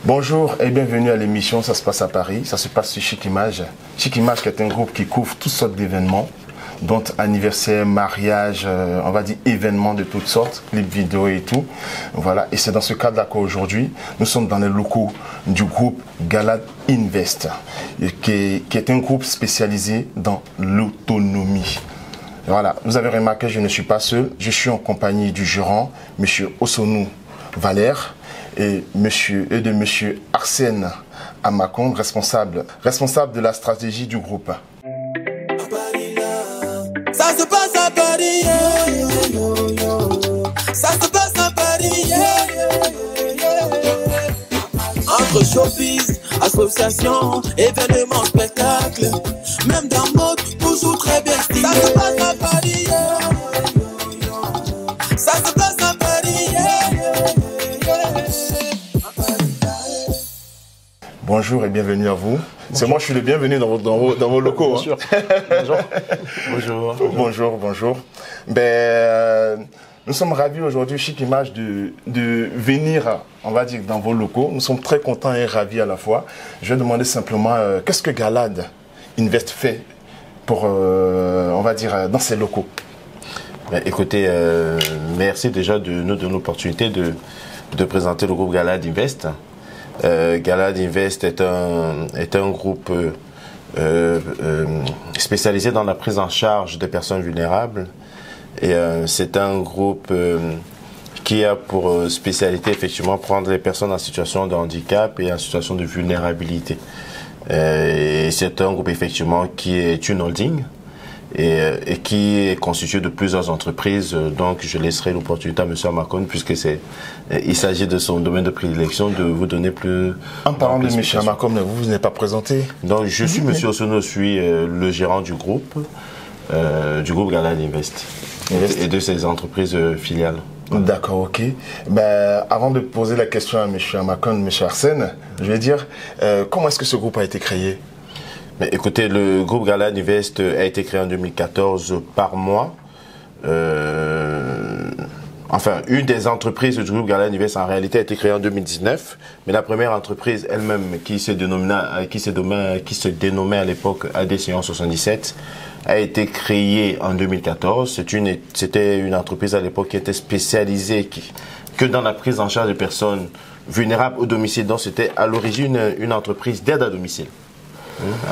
Bonjour et bienvenue à l'émission Ça se passe à Paris, ça se passe sur Chic Image. Chic Image qui est un groupe qui couvre toutes sortes d'événements, dont anniversaire, mariage, on va dire événements de toutes sortes, clips vidéo et tout. Voilà, et c'est dans ce cadre-là qu'aujourd'hui, nous sommes dans les locaux du groupe Galad Invest, qui est un groupe spécialisé dans l'autonomie. Voilà, vous avez remarqué, je ne suis pas seul, je suis en compagnie du gérant, M. Osonou Valère, et de M. Arsène Amakonde, responsable de la stratégie du groupe. Ça se passe à Paris, ça se passe à Paris, entre showbiz, associations, événements, spectacles, même dans mode, toujours très bien stylé. Ça se passe à Paris, ça se passe à Paris. Bonjour et bienvenue à vous. C'est moi, je suis le bienvenu dans vos locaux. Bien sûr. Bonjour. Bonjour. Nous sommes ravis aujourd'hui, Chic Image, de venir, on va dire, dans vos locaux. Nous sommes très contents et ravis à la fois. Je vais demander simplement, qu'est-ce que Galad Invest fait pour, on va dire, dans ses locaux? Écoutez, merci déjà de nous donner l'opportunité de présenter le groupe Galad Invest. Galad Invest est un groupe spécialisé dans la prise en charge des personnes vulnérables et c'est un groupe qui a pour spécialité effectivement prendre les personnes en situation de handicap et en situation de vulnérabilité. Et c'est un groupe effectivement qui est une holding et qui est constitué de plusieurs entreprises. Donc je laisserai l'opportunité à M. Amakonde, puisque il s'agit de son domaine de prédilection, de vous donner plus. En parlant de M. Amakonde, vous n'êtes pas présenté? Donc je suis M. Osonou, je suis le gérant du groupe Galad Invest et de ses entreprises filiales. D'accord, ok. Avant de poser la question à M. Amakonde, M. Arsène, je vais dire, comment est-ce que ce groupe a été créé? Mais écoutez, le groupe Galad Invest a été créé en 2014 par moi. Une des entreprises du groupe Galad Invest en réalité a été créée en 2019, mais la première entreprise elle-même qui se dénommait à l'époque ADC 77 a été créée en 2014. C'était une entreprise à l'époque qui était spécialisée que dans la prise en charge des personnes vulnérables au domicile. Donc c'était à l'origine une entreprise d'aide à domicile.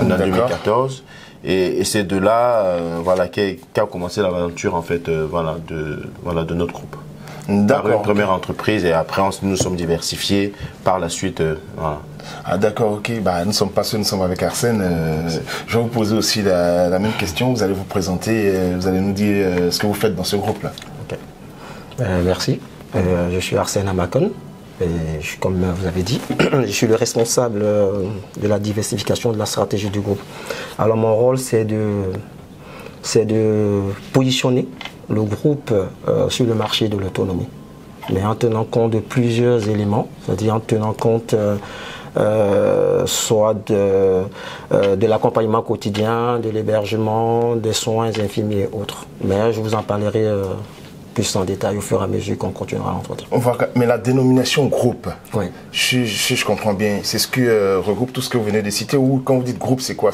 En 2014 et c'est de là qu'a commencé l'aventure en fait de notre groupe. D'accord. Une première entreprise et après nous sommes diversifiés par la suite. Ah d'accord, ok. Nous sommes pas seuls, nous sommes avec Arsène. Je vais vous poser aussi la même question. Vous allez vous présenter, vous allez nous dire ce que vous faites dans ce groupe-là. Okay. Merci. Je suis Arsène Amakonde. Comme vous avez dit, je suis le responsable de la diversification de la stratégie du groupe. Alors mon rôle, c'est de positionner le groupe sur le marché de l'autonomie, mais en tenant compte de plusieurs éléments, c'est-à-dire en tenant compte soit de l'accompagnement quotidien, de l'hébergement, des soins infirmiers et autres. Mais je vous en parlerai plus en détail au fur et à mesure qu'on continuera l'entretien. Mais la dénomination groupe, oui. si je comprends bien, c'est ce qui regroupe tout ce que vous venez de citer, ou quand vous dites groupe, c'est quoi?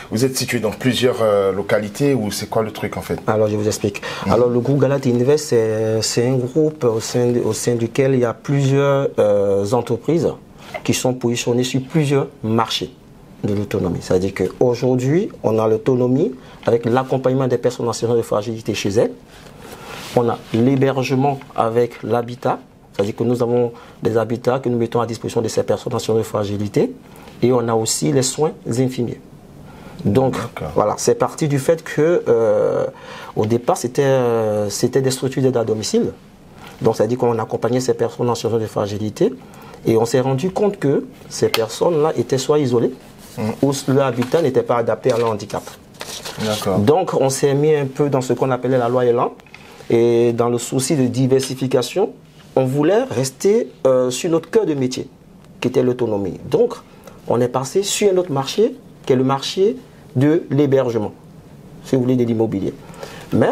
Vous êtes situé dans plusieurs localités ou c'est quoi le truc en fait? Alors je vous explique. Alors le groupe Galad Invest, c'est un groupe au sein duquel il y a plusieurs entreprises qui sont positionnées sur plusieurs marchés de l'autonomie. C'est-à-dire qu'aujourd'hui, on a l'autonomie avec l'accompagnement des personnes en situation de fragilité chez elles. On a l'hébergement avec l'habitat, c'est-à-dire que nous avons des habitats que nous mettons à disposition de ces personnes en situation de fragilité. Et on a aussi les soins infirmiers. Donc voilà, c'est parti du fait que au départ c'était des structures d'aide à domicile. Donc c'est-à-dire qu'on accompagnait ces personnes en situation de fragilité et on s'est rendu compte que ces personnes-là étaient soit isolées ou leur habitat n'était pas adapté à leur handicap. Donc on s'est mis un peu dans ce qu'on appelait la loi Elan. Et dans le souci de diversification, on voulait rester sur notre cœur de métier, qui était l'autonomie. Donc, on est passé sur un autre marché, qui est le marché de l'hébergement, si vous voulez, de l'immobilier. Mais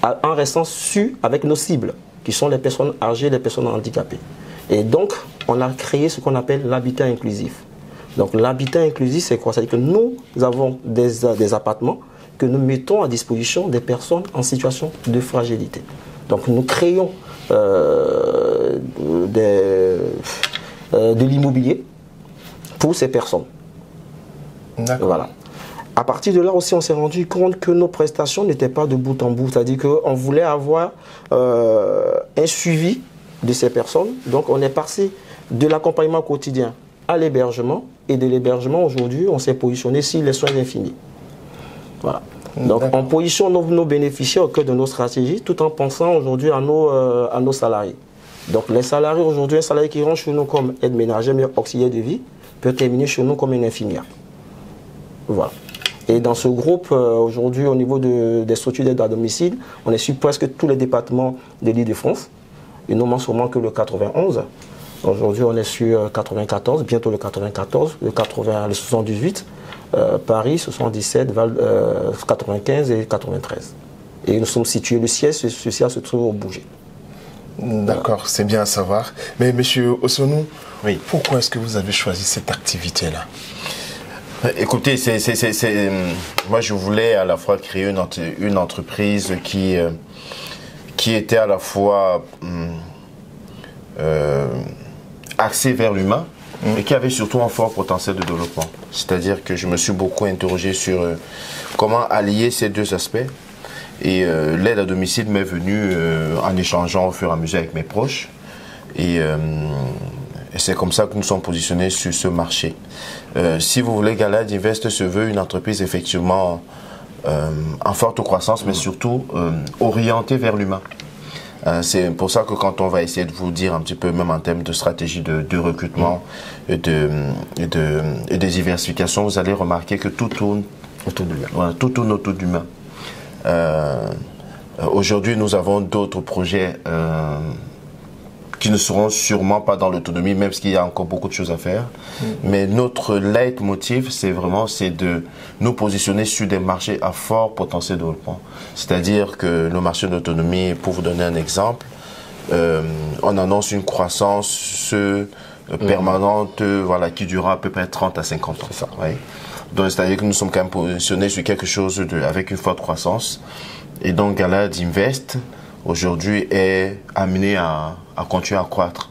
en restant su avec nos cibles, qui sont les personnes âgées, les personnes handicapées. Et donc, on a créé ce qu'on appelle l'habitat inclusif. Donc, l'habitat inclusif, c'est quoi? C'est-à-dire que nous avons des appartements que nous mettons à disposition des personnes en situation de fragilité. Donc, nous créons de l'immobilier pour ces personnes. Voilà. À partir de là aussi, on s'est rendu compte que nos prestations n'étaient pas de bout en bout. C'est-à-dire qu'on voulait avoir un suivi de ces personnes. Donc, on est passé de l'accompagnement quotidien à l'hébergement. Et de l'hébergement, aujourd'hui, on s'est positionné sur les soins infirmiers. Voilà. Donc, on positionne nos bénéficiaires au cœur de nos stratégies, tout en pensant aujourd'hui à nos salariés. Donc, les salariés aujourd'hui, un salarié qui rentre chez nous comme aide ménagère, mais auxiliaire de vie, peut terminer chez nous comme une infirmière. Voilà. Et dans ce groupe, aujourd'hui, au niveau des structures d'aide à domicile, on est sur presque tous les départements de l'Île-de-France. Et non seulement que le 91. Aujourd'hui, on est sur 94, bientôt le 94, le 78, Paris 77, 95 et 93. Et nous sommes situés, le siège social se trouve au Bougé. D'accord, c'est bien à savoir. Mais monsieur Osonou, oui. Pourquoi est-ce que vous avez choisi cette activité-là? Écoutez, moi je voulais à la fois créer une entreprise qui était à la fois axée vers l'humain, et qui avait surtout un fort potentiel de développement. C'est-à-dire que je me suis beaucoup interrogé sur comment allier ces deux aspects. Et l'aide à domicile m'est venue en échangeant au fur et à mesure avec mes proches. Et c'est comme ça que nous sommes positionnés sur ce marché. Si vous voulez, Galad Invest se veut une entreprise effectivement en forte croissance, mais surtout orientée vers l'humain. C'est pour ça que quand on va essayer de vous dire un petit peu, même en termes de stratégie de recrutement et de diversification, vous allez remarquer que tout tourne autour de l'humain. Voilà, tout tourne autour de l'humain. Aujourd'hui, nous avons d'autres projets qui ne seront sûrement pas dans l'autonomie, même s'il y a encore beaucoup de choses à faire. Mais notre leitmotiv, c'est de nous positionner sur des marchés à fort potentiel de développement. C'est-à-dire que le marché de l'autonomie, pour vous donner un exemple, on annonce une croissance permanente, voilà, qui durera à peu près 30 à 50 ans. C'est ça. Oui. Donc, c'est-à-dire que nous sommes quand même positionnés sur quelque chose avec une forte croissance. Et donc, Galad Invest, aujourd'hui, est amené à continuer à croître.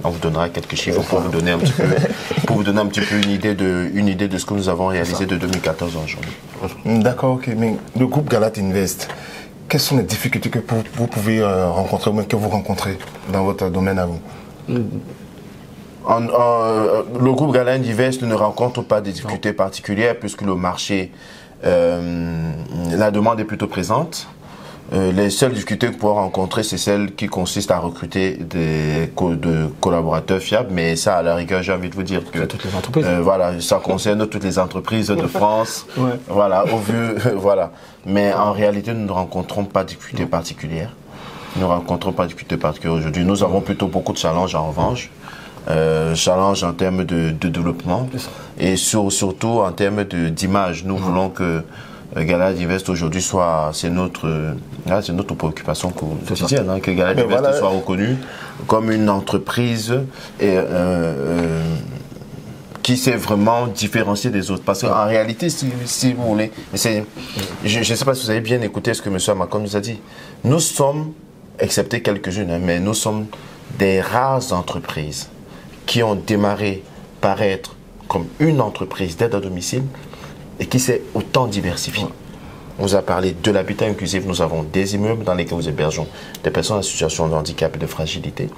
On vous donnera quelques chiffres pour vous donner un petit peu, une idée de ce que nous avons réalisé de 2014 à aujourd'hui. D'accord, ok. Mais le groupe Galad Invest, quelles sont les difficultés que vous pouvez rencontrer, ou même que vous rencontrez dans votre domaine à vous? Le groupe Galad Invest ne rencontre pas de difficultés particulières puisque le marché, la demande est plutôt présente. Les seules difficultés que vous pouvez rencontrer, c'est celles qui consistent à recruter de collaborateurs fiables, mais ça, à la rigueur, j'ai envie de vous dire que toutes les entreprises. Voilà, ça concerne toutes les entreprises de France. Ouais. Voilà, voilà. Mais en réalité, nous ne rencontrons pas de difficultés particulières. Nous ne rencontrons pas de difficultés particulières aujourd'hui. Nous avons plutôt beaucoup de challenges en revanche. Challenge en termes de développement et surtout en termes d'image. Nous voulons que Galad Invest aujourd'hui c'est notre préoccupation quotidienne, que Galad Invest soit reconnu comme une entreprise qui s'est vraiment différenciée des autres. Parce qu'en réalité, si vous voulez, je ne sais pas si vous avez bien écouté ce que M. Amakon nous a dit. Nous sommes, excepté quelques-unes, mais nous sommes des rares entreprises qui ont démarré par être comme une entreprise d'aide à domicile et qui s'est autant diversifiée. On vous a parlé de l'habitat inclusif. Nous avons des immeubles dans lesquels nous hébergeons des personnes en situation de handicap et de fragilité.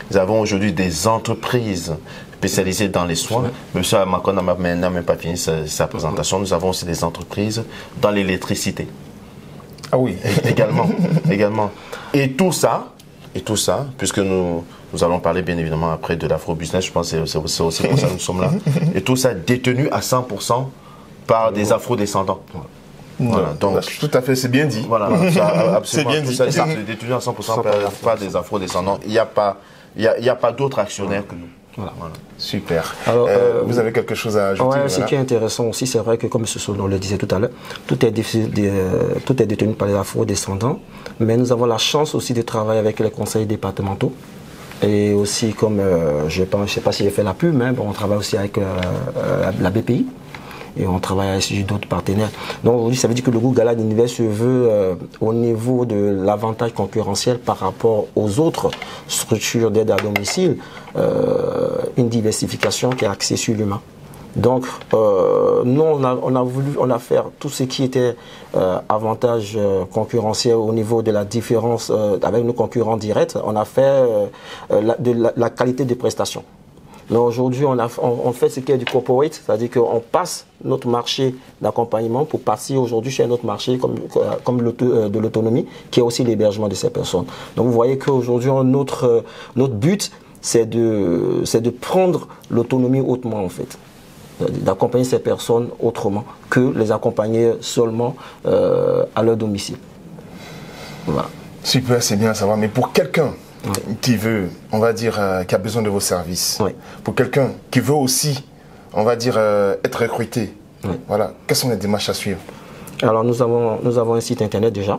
Nous avons aujourd'hui des entreprises spécialisées dans les soins. Monsieur Amakon n'a même pas fini sa présentation. Nous avons aussi des entreprises dans l'électricité. Ah oui. également. Et tout ça, puisque nous allons parler bien évidemment après de l'afro-business, je pense que c'est aussi pour ça que nous sommes là. Et tout ça détenu à 100% par des afro-descendants. Voilà, donc, tout à fait, c'est bien dit. Voilà, c'est bien dit. Tout ça détenu à 100% par des afro-descendants. Il n'y a pas d'autres actionnaires que nous. Voilà. Super. Alors, vous avez quelque chose à ajouter? Ouais, ce qui est intéressant aussi, c'est vrai que comme M. Sono le disait tout à l'heure, tout est détenu par les afro-descendants, mais nous avons la chance aussi de travailler avec les conseils départementaux Et aussi, comme je ne sais pas si j'ai fait la pub, mais bon, on travaille aussi avec la BPI. Et on travaille avec d'autres partenaires. Donc aujourd'hui, ça veut dire que le groupe Galad Invest se veut au niveau de l'avantage concurrentiel par rapport aux autres structures d'aide à domicile, une diversification qui est axée sur l'humain. Donc, nous, on a fait tout ce qui était avantage concurrentiel au niveau de la différence avec nos concurrents directs. On a fait la qualité des prestations. Mais aujourd'hui, on fait ce qui est du corporate, c'est-à-dire qu'on passe notre marché d'accompagnement pour passer aujourd'hui chez notre marché comme de l'autonomie, qui est aussi l'hébergement de ces personnes. Donc, vous voyez qu'aujourd'hui, notre but, c'est de prendre l'autonomie hautement, en fait. D'accompagner ces personnes autrement que les accompagner seulement à leur domicile. Voilà. Super, c'est bien à savoir. Mais pour quelqu'un qui veut, on va dire, qui a besoin de vos services, pour quelqu'un qui veut aussi, on va dire, être recruté, voilà, quelles sont les démarches à suivre? Alors, nous avons un site internet déjà.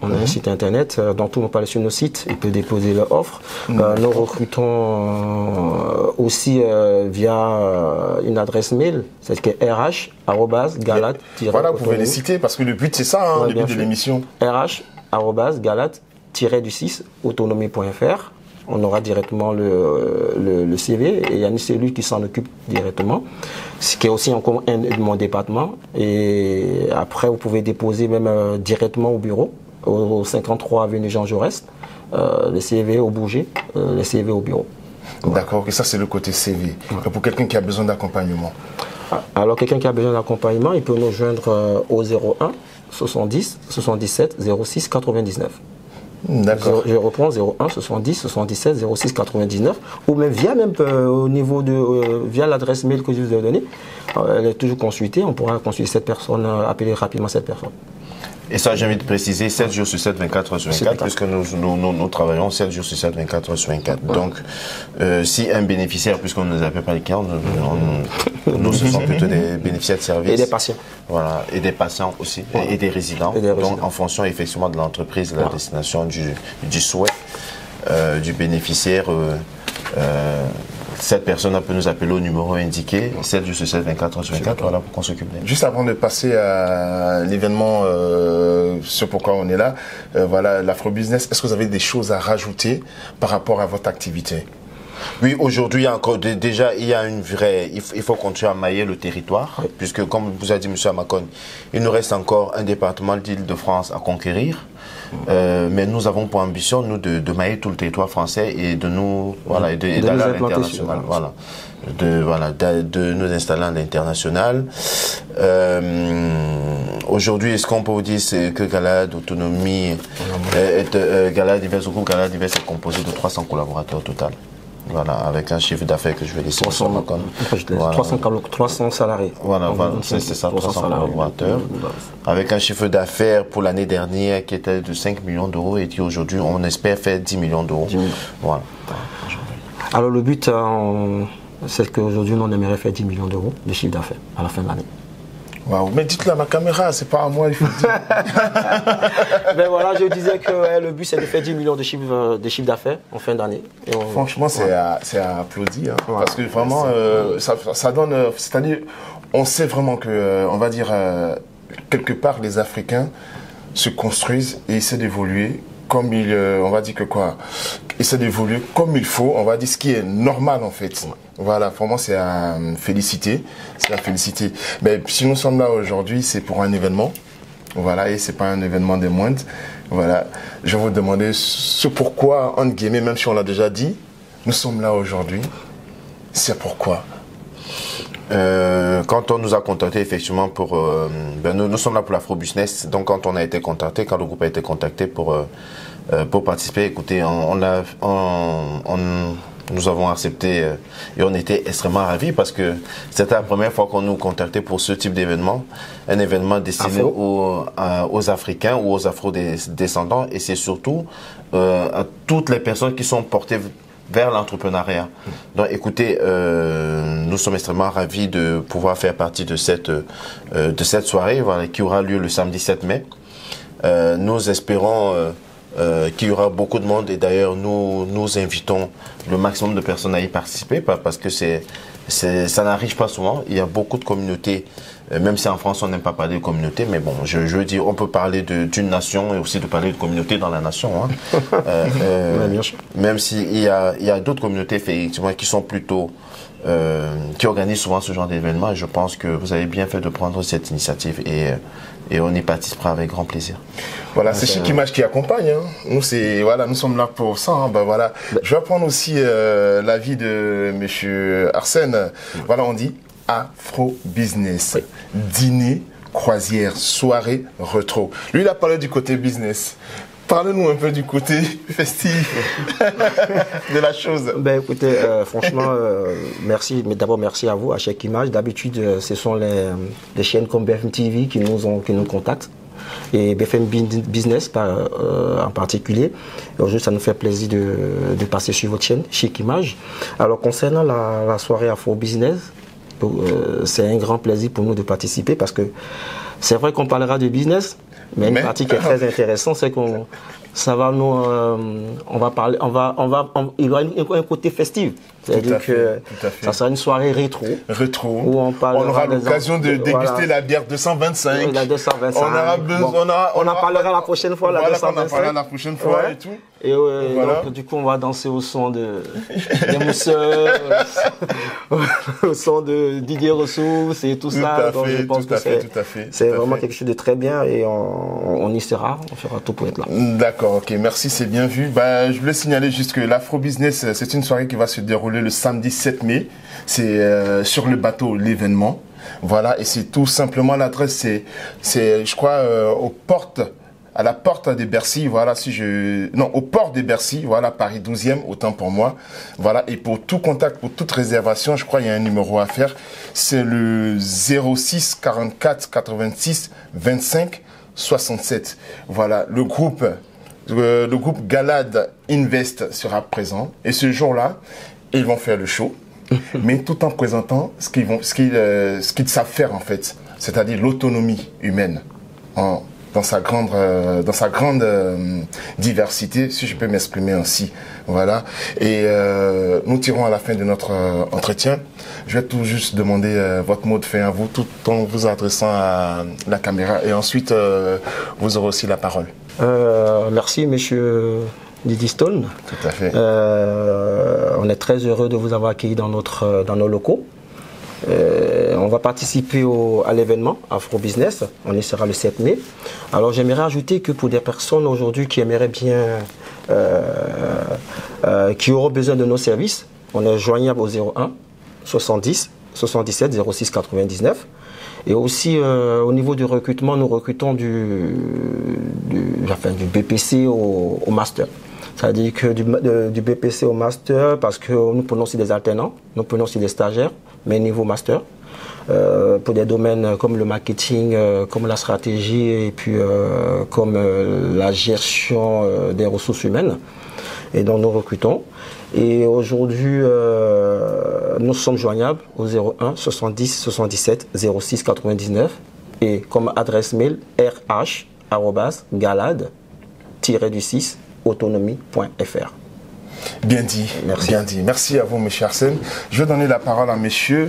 On a un site internet, dont tout le monde parle sur nos sites, ils peuvent déposer leur offre. Nous recrutons aussi via une adresse mail, c'est que rh@galat. Voilà, vous pouvez les citer parce que le but c'est ça, le but de l'émission. rh@galat-du6autonomie.fr. On aura directement le CV et il y a une cellule qui s'en occupe directement, ce qui est aussi encore mon département. Et après, vous pouvez déposer même directement au bureau, au 53 avenue Jean Jaurès, les CV au bouger, les CV au bureau. D'accord, et ça c'est le côté CV. Pour quelqu'un qui a besoin d'accompagnement. Alors quelqu'un qui a besoin d'accompagnement, il peut nous joindre au 01 70 77 06 99. D'accord. Je reprends 01 70 77 06 99 ou même au niveau via l'adresse mail que je vous ai donnée. Elle est toujours consultée, on pourra consulter cette personne, appeler rapidement cette personne. Et ça, j'ai envie de préciser, 7 jours sur 7, 24 heures sur 24, puisque nous travaillons 7 jours sur 7, 24 heures sur 24. Donc, si un bénéficiaire, puisqu'on ne nous appelle pas les clients, nous, ce sont plutôt des bénéficiaires de services. Et des patients. Voilà, et des patients aussi, et des résidents. Donc, en fonction effectivement de l'entreprise, de la destination, du souhait du bénéficiaire, cette personne peut nous appeler au numéro indiqué, 7 jours sur 7, 24 heures sur 24, voilà, pour qu'on s'occupe d'elle. Juste avant de passer à l'événement sur pourquoi on est là, voilà, l'Afro-Business, est-ce que vous avez des choses à rajouter par rapport à votre activité? Oui, aujourd'hui, encore déjà, il y a une vraie. Il faut continuer à mailler le territoire, puisque, comme vous a dit M. Amakon, il nous reste encore un département d'Île-de-France à conquérir. Mais nous avons pour ambition, nous, de mailler tout le territoire français et de nous, voilà, et d'aller à l'international. De nous installer à l'international. Aujourd'hui, est-ce qu'on peut vous dire que Galad Autonomie Galad Invest, le groupe Galad Invest est composé de 300 collaborateurs au total. Voilà, avec un chiffre d'affaires que je vais laisser 300 salariés. Voilà, c'est ça, 300 collaborateurs. Avec un chiffre d'affaires pour l'année dernière qui était de 5 millions d'euros et qui aujourd'hui, on espère faire 10 millions d'euros. Voilà. Alors le but, c'est qu'aujourd'hui, on aimerait faire 10 millions d'euros de chiffre d'affaires à la fin de l'année. Waouh, mais dites-le à ma caméra, c'est pas à moi, il faut le dire. Ben voilà, je disais que le but c'est de faire 10 millions de chiffre d'affaires en fin d'année. Franchement, c'est à applaudir, hein, parce que vraiment, ça donne, c'est-à-dire, on sait vraiment que, on va dire, quelque part, les Africains se construisent et essaient d'évoluer comme on va dire que quoi, essaient d'évoluer comme il faut, on va dire ce qui est normal en fait. Voilà, vraiment c'est à féliciter, Mais si nous sommes là aujourd'hui, c'est pour un événement, voilà, et c'est pas un événement des moindres. Voilà, je vais vous demander ce pourquoi, entre guillemets, même si on l'a déjà dit, nous sommes là aujourd'hui, c'est pourquoi. Quand on nous a contacté effectivement pour nous sommes là pour l'Afro-Business, donc quand on a été contacté, quand le groupe a été contacté pour participer, écoutez, nous avons accepté et on était extrêmement ravis parce que c'était la première fois qu'on nous contactait pour ce type d'événement, un événement destiné aux Africains ou aux Afro-descendants, et c'est surtout à toutes les personnes qui sont portées vers l'entrepreneuriat. Donc écoutez, nous sommes extrêmement ravis de pouvoir faire partie de cette soirée, voilà, qui aura lieu le samedi 7 mai. Nous espérons qu'il y aura beaucoup de monde et d'ailleurs nous invitons le maximum de personnes à y participer parce que ça n'arrive pas souvent. Il y a beaucoup de communautés, même si en France on n'aime pas parler de communauté, mais bon, je veux dire, on peut parler d'une nation et aussi de parler de communauté dans la nation. Hein. Bien sûr. Même s'il y a d'autres communautés effectivement qui sont plutôt qui organisent souvent ce genre d'événements et je pense que vous avez bien fait de prendre cette initiative et on y participera avec grand plaisir. Voilà, c'est Chic Image qui accompagne. Hein. Nous, nous sommes là pour ça. Hein. Voilà. Je vais prendre aussi l'avis de monsieur Arsène. Voilà, on dit Afro Business. Oui. Dîner, croisière, soirée, retro. Lui, il a parlé du côté business. Parle-nous un peu du côté festif de la chose. Ben écoutez, franchement, merci. Mais d'abord, merci à vous, à Chic Image. D'habitude, ce sont les chaînes comme BFM TV qui nous contactent. Et BFM Business en particulier. Aujourd'hui, ça nous fait plaisir de passer sur votre chaîne, Chic Image. Alors, concernant la soirée Afro Business, c'est un grand plaisir pour nous de participer parce que c'est vrai qu'on parlera de business, mais une partie qui est très intéressante, c'est qu'on ça va nous on va parler il y aura un côté festif, c'est-à-dire que ça sera une soirée rétro où on aura l'occasion de déguster la bière 225. La 225. On en parlera la prochaine fois, la 225. On en parlera la prochaine fois et tout. Et donc du coup on va danser au son des Mousseurs, au son de Didier Ressources et tout ça. Donc je pense que c'est vraiment quelque chose de très bien et on y sera, on fera tout pour être là. D'accord, ok, merci, c'est bien vu. Je voulais signaler juste que l'Afro Business, c'est une soirée qui va se dérouler le samedi 7 mai. C'est sur le bateau l'événement. Voilà, et c'est tout simplement l'adresse, c'est je crois à la porte de Bercy, voilà, au port de Bercy, voilà, Paris 12e, autant pour moi. Voilà, et pour tout contact, pour toute réservation, je crois qu'il y a un numéro à faire. C'est le 06 44 86 25 67. Voilà, le groupe Galad Invest sera présent. Et ce jour-là, ils vont faire le show, mais tout en présentant ce qu'ils savent faire en fait, c'est-à-dire l'autonomie humaine dans sa grande diversité, si je peux m'exprimer ainsi. Voilà. Et nous tirons à la fin de notre entretien. Je vais tout juste demander votre mot de fin à vous, tout en vous adressant à la caméra. Et ensuite, vous aurez aussi la parole. Merci, monsieur Didi Stone. Tout à fait. On est très heureux de vous avoir accueilli dans nos locaux. On va participer à l'événement Afro Business, on y sera le 7 mai. Alors j'aimerais ajouter que pour des personnes aujourd'hui qui aimeraient bien, qui auront besoin de nos services, on est joignable au 01 70 77 06 99. Et aussi au niveau du recrutement, nous recrutons du BPC au master. C'est-à-dire que du BPC au master, parce que nous prenons aussi des alternants, nous prenons aussi des stagiaires, mais niveau master, pour des domaines comme le marketing, comme la stratégie et puis comme la gestion des ressources humaines. Et donc nous recrutons. Et aujourd'hui, nous sommes joignables au 01 70 77 06 99 et comme adresse mail rh@galad-6 autonomie.fr. Bien dit, merci. Bien dit. Merci à vous, monsieur Arsène. Je vais donner la parole à monsieur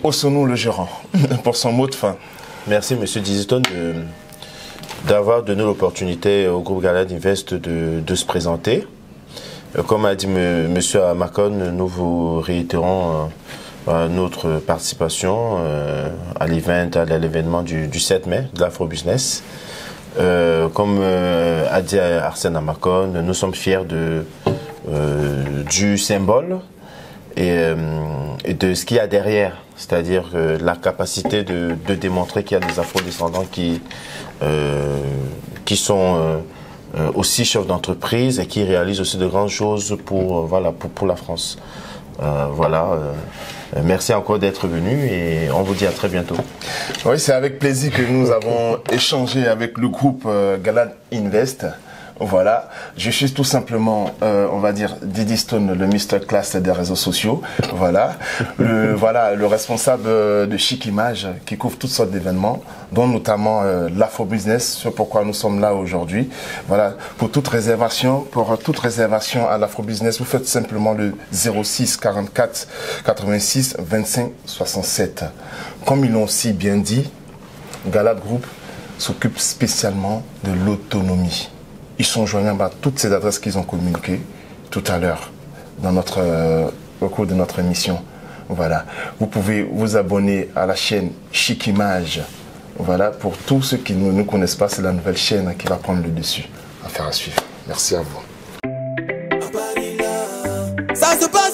Osonou, le gérant, pour son mot de fin. Merci, monsieur Diziton, d'avoir donné l'opportunité au groupe Galad Invest de se présenter. Comme a dit monsieur Amakon, nous vous réitérons notre participation à l'événement du 7 mai de l'Afro Business. Comme a dit Arsène Amakon, nous sommes fiers du symbole et de ce qu'il y a derrière, c'est-à-dire la capacité de démontrer qu'il y a des afro-descendants qui sont aussi chefs d'entreprise et qui réalisent aussi de grandes choses pour la France. Merci encore d'être venu et on vous dit à très bientôt. Oui, c'est avec plaisir que nous avons échangé avec le groupe Galad Invest. Voilà, je suis tout simplement, on va dire, Didi Stone, le Mr. Class des réseaux sociaux. Voilà, le responsable de Chic Image qui couvre toutes sortes d'événements, dont notamment l'Afro-Business, ce pourquoi nous sommes là aujourd'hui. Voilà, pour toute réservation à l'Afro-Business, vous faites simplement le 06 44 86 25 67. Comme ils l'ont aussi bien dit, Galat Group s'occupe spécialement de l'autonomie. Ils sont joignables à toutes ces adresses qu'ils ont communiquées tout à l'heure au cours de notre émission. Voilà. Vous pouvez vous abonner à la chaîne Chic Image. Voilà. Pour tous ceux qui ne nous connaissent pas, c'est la nouvelle chaîne qui va prendre le dessus. Affaire à suivre. Merci à vous. Ça se passe